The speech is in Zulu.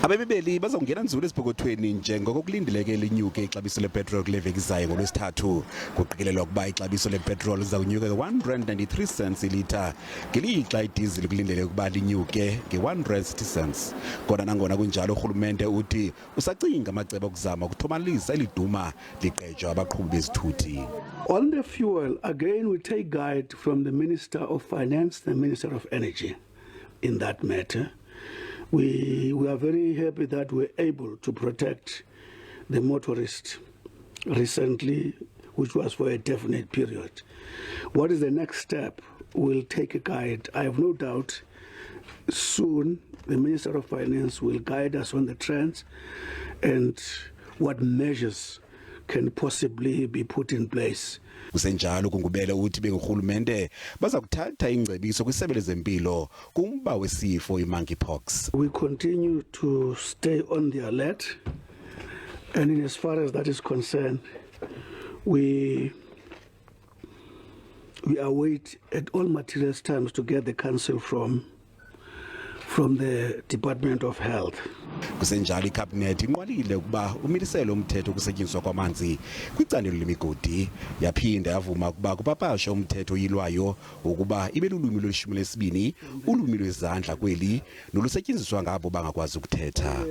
Abemibeli bazongena nzulu esipokothweni njengoko kulindeleke lenyuke ixabiso lepetrol kuleveki izayo ngolwesithathu. Kuqikelelwa ukuba ixabiso lepetrol liza kunyuka nge-193 iLitre, ngelixa idizili kulindeleke ukuba linyuke nge-160. Kodwa nangona kunjalo urhulumente uthi usacinga amacebo okuzama ukuthomalisa eliduma liqejwa abaqhubi bezithuthi. On the fuel, again we take guide from the Minister of Finance, the Minister of Energy in that matter. We are very happy that we're able to protect the motorist recently, which was for a definite period. What is the next step? We'll take a guide. I have no doubt soon the Minister of Finance will guide us on the trends and what measures can possibly be put in place. Kusenjalo Gungubele uthi bengurhulumente baza kuthatha ingcebiso kwisebe lezempilo kumba wesifo i-monkeypox. We continue to stay on the alert, and in as far as that is concerned, we await at all materials times to get the counsel from the Department of Health. Kusenjalo iCabinet inqwalile ukuba umiliselo umthetho ukusetyenziswa kwamanzi kwicandelo lemigodi, yaphinda yavuma ukuba kupapashwe umthetho oyilwayo ukuba ibe lulwimi lweshumi lesibini ulwimi lwezandla kweli nolusetyenziswa ngabo bangakwazi ukuthetha.